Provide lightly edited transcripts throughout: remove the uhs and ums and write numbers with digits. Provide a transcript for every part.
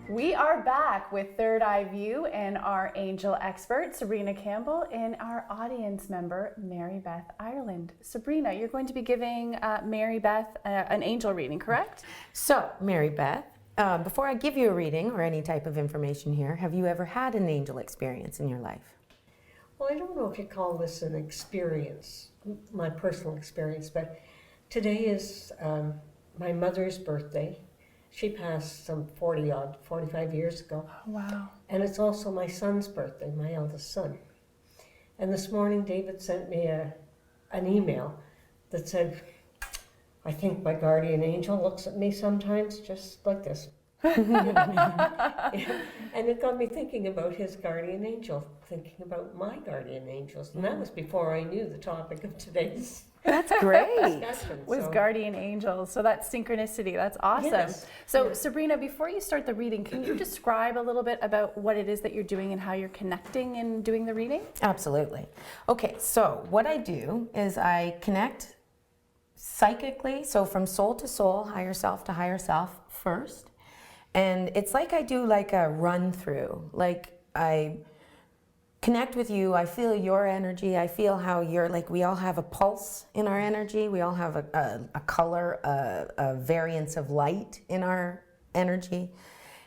We are back with Third Eye View and our angel expert, Sabrina Campbell, and our audience member, Mary Beth Ireland. Sabrina, you're going to be giving Mary Beth an angel reading, correct? So, Mary Beth, before I give you a reading or any type of information here, have you ever had an angel experience in your life? Well, I don't know if you call this an experience, my personal experience, but today is my mother's birthday. She passed some 45 years ago. Oh, wow. And it's also my son's birthday, my eldest son. And this morning, David sent me an email that said, I think my guardian angel looks at me sometimes just like this. And it got me thinking about his guardian angel, thinking about my guardian angels. And that was before I knew the topic of today's That's great. discussion. Was guardian angels. So that's synchronicity. That's awesome. Yes. So Yes. Sabrina, before you start the reading, can you describe a little bit about what it is that you're doing and how you're connecting and doing the reading? Absolutely. Okay, so what I do is I connect psychically, so from soul to soul, higher self to higher self first. And it's like I do like a run through, like I connect with you, I feel your energy, I feel how you're, like we all have a pulse in our energy, we all have a color, a variance of light in our energy.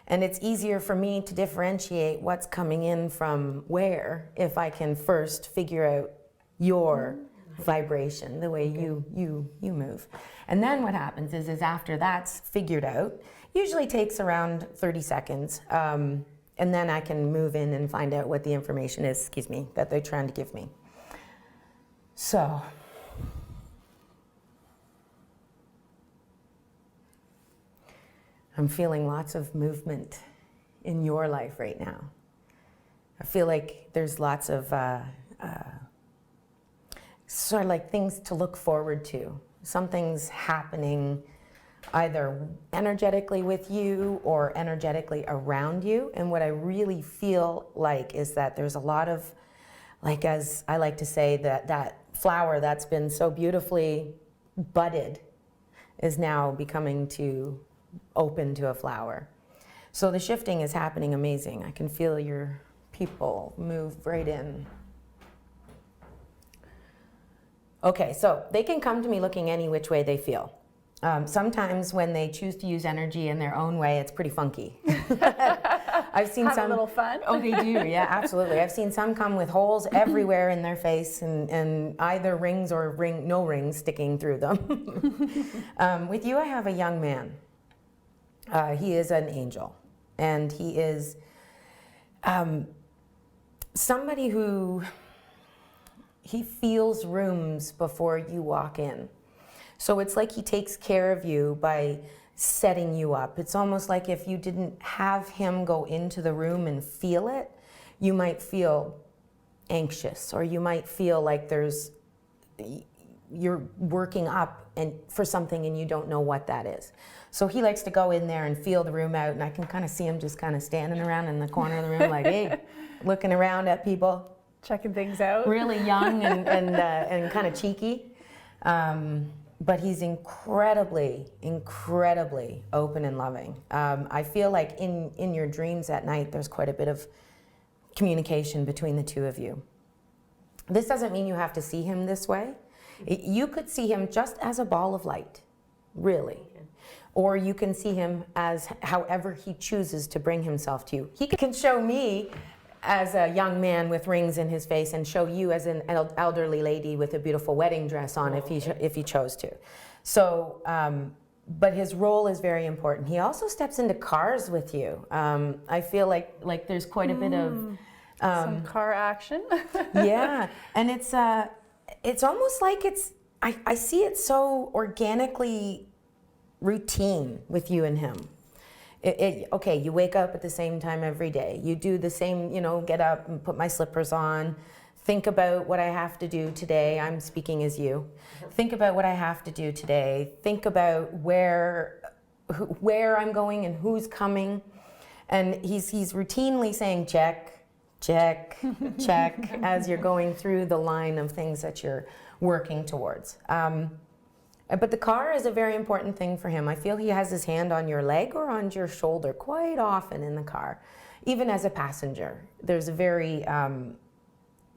And it's easier for me to differentiate what's coming in from where if I can first figure out your vibration, the way you move. And then what happens is after that's figured out, usually takes around 30 seconds. And then I can move in and find out what the information is, that they're trying to give me. So, I'm feeling lots of movement in your life right now. I feel like there's lots of sort of like things to look forward to. Something's happening either energetically with you or energetically around you. And what I really feel like is that there's a lot of, like as I like to say, that flower that's been so beautifully budded is now becoming to open to a flower. So the shifting is happening amazing. I can feel your people move right in. Okay, so they can come to me looking any which way they feel. Sometimes when they choose to use energy in their own way, it's pretty funky. I've seen Have some. a little fun. Oh, they do, yeah, absolutely. I've seen some come with holes everywhere in their face and either rings or no rings sticking through them. With you, I have a young man. He is an angel, and he is somebody who he feels rooms before you walk in. So it's like he takes care of you by setting you up. It's almost like if you didn't have him go into the room and feel it, you might feel anxious, or you might feel like you're working up and for something and you don't know what that is. So he likes to go in there and feel the room out, and I can kind of see him just kind of standing around in the corner of the room like, hey, looking around at people. Checking things out. Really young and kind of cheeky. But he's incredibly, incredibly open and loving. I feel like in your dreams at night, there's quite a bit of communication between the two of you. This doesn't mean you have to see him this way. You could see him just as a ball of light, really. Or you can see him as however he chooses to bring himself to you. He can show me as a young man with rings in his face and show you as an elderly lady with a beautiful wedding dress on if he chose to. So, but his role is very important. He also steps into cars with you. I feel like there's quite a bit of some car action. yeah, and it's almost like I see it so organically routine with you and him. Okay, you wake up at the same time every day. You do the same, get up and put my slippers on. Think about what I have to do today. I'm speaking as you. Think about what I have to do today. Think about where I'm going and who's coming. And he's routinely saying check, check, check as you're going through the line of things that you're working towards. But the car is a very important thing for him. I feel he has his hand on your leg or on your shoulder quite often in the car, even as a passenger. There's a very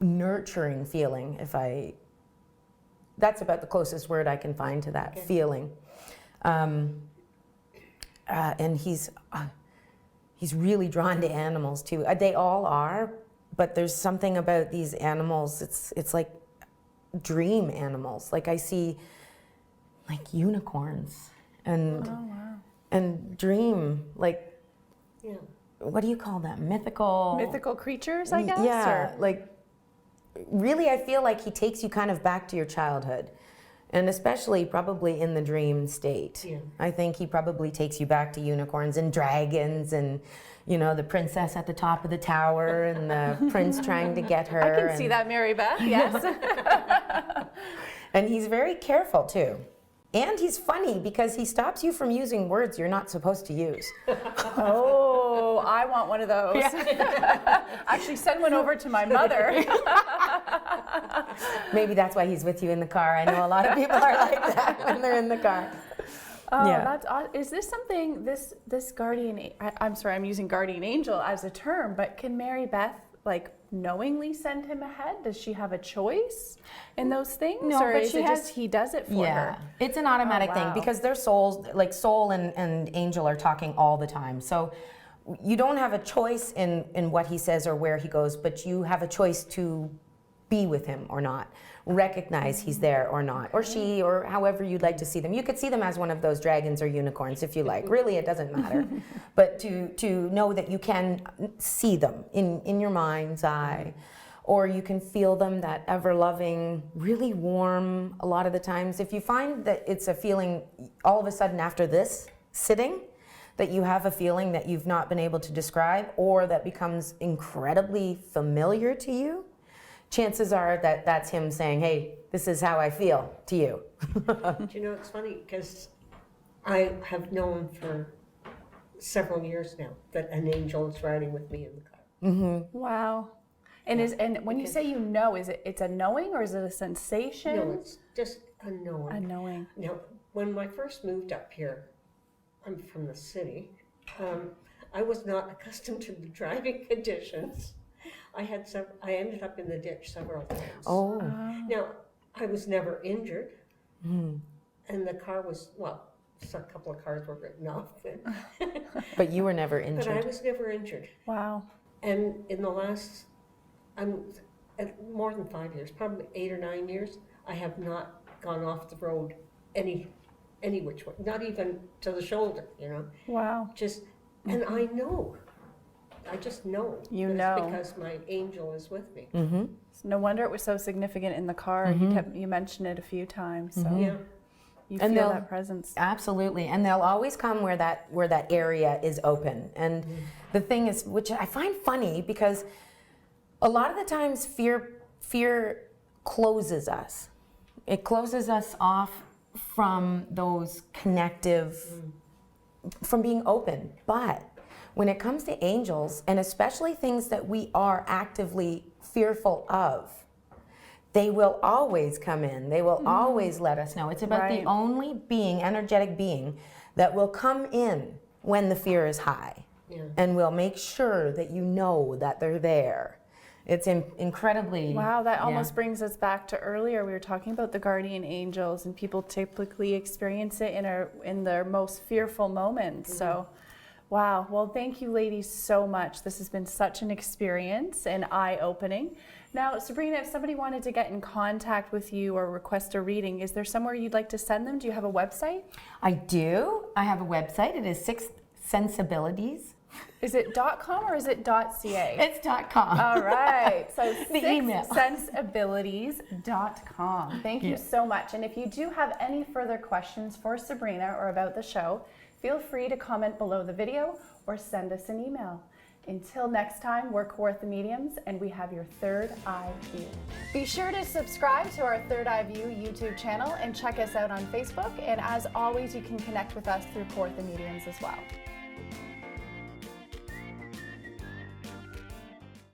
nurturing feeling, that's about the closest word I can find to that feeling. And he's really drawn to animals too. They all are, but there's something about these animals, it's like dream animals. Like I see like unicorns and and dream, like what do you call that? Mythical creatures, I guess? Yeah, like really I feel like he takes you kind of back to your childhood. And especially probably in the dream state. Yeah. I think he probably takes you back to unicorns and dragons and, the princess at the top of the tower and the prince trying to get her. I can see that, Mary Beth, yes. And he's very careful too. And he's funny because he stops you from using words you're not supposed to use. Oh, I want one of those. Yeah. Actually, send one over to my mother. Maybe that's why he's with you in the car. I know a lot of people are like that when they're in the car. Oh, that's awesome. Is this something, this guardian, I'm sorry, I'm using guardian angel as a term, but can Mary Beth knowingly send him ahead? Does she have a choice in those things? No, or but is she it has, just he does it for her? It's an automatic thing because their souls, like soul and angel are talking all the time. So you don't have a choice in what he says or where he goes, but you have a choice to be with him or not, recognize he's there or not, or she, or however you'd like to see them. You could see them as one of those dragons or unicorns if you like. Really, it doesn't matter. But to know that you can see them in your mind's eye, or you can feel them, that ever-loving, really warm, a lot of the times. If you find that it's a feeling all of a sudden after this sitting, that you have a feeling that you've not been able to describe, or that becomes incredibly familiar to you, chances are that that's him saying, hey, this is how I feel to you. It's funny because I have known for several years now that an angel is riding with me in the car. Mm-hmm. Wow. And when you say is it's a knowing or is it a sensation? No, it's just a knowing. A knowing. Now, when I first moved up here, I'm from the city, I was not accustomed to the driving conditions. I ended up in the ditch several times. Oh. Now, I was never injured, and the car was, a couple of cars were written off. But you were never injured. But I was never injured. Wow. And in the last, more than 5 years, probably 8 or 9 years, I have not gone off the road any which way, not even to the shoulder, Wow. And I know. I just know. You know. Because my angel is with me. Mm-hmm. No wonder it was so significant in the car. Mm-hmm. You mentioned it a few times. So Yeah. you feel that presence. Absolutely. And they'll always come where that area is open. And the thing is, which I find funny, because a lot of the times fear closes us. It closes us off from those connective, from being open. But when it comes to angels, and especially things that we are actively fearful of, they will always come in. They will always let us know. It's about the only energetic being, that will come in when the fear is high, and will make sure that you know that they're there. It's incredibly... Wow, that almost brings us back to earlier. We were talking about the guardian angels, and people typically experience it in their most fearful moments. So, wow. Well, thank you, ladies, so much. This has been such an experience and eye-opening. Now, Sabrina, if somebody wanted to get in contact with you or request a reading, is there somewhere you'd like to send them? Do you have a website? I do. I have a website. It is Sixth Sensibilities. Is it .com or is it .ca? It's .com. All right. So the email. sixthsensibilities.com. Thank you so much. And if you do have any further questions for Sabrina or about the show, feel free to comment below the video or send us an email. Until next time, we're Kawartha Mediums, and we have your Third Eye View. Be sure to subscribe to our Third Eye View YouTube channel and check us out on Facebook. And as always, you can connect with us through Kawartha Mediums as well.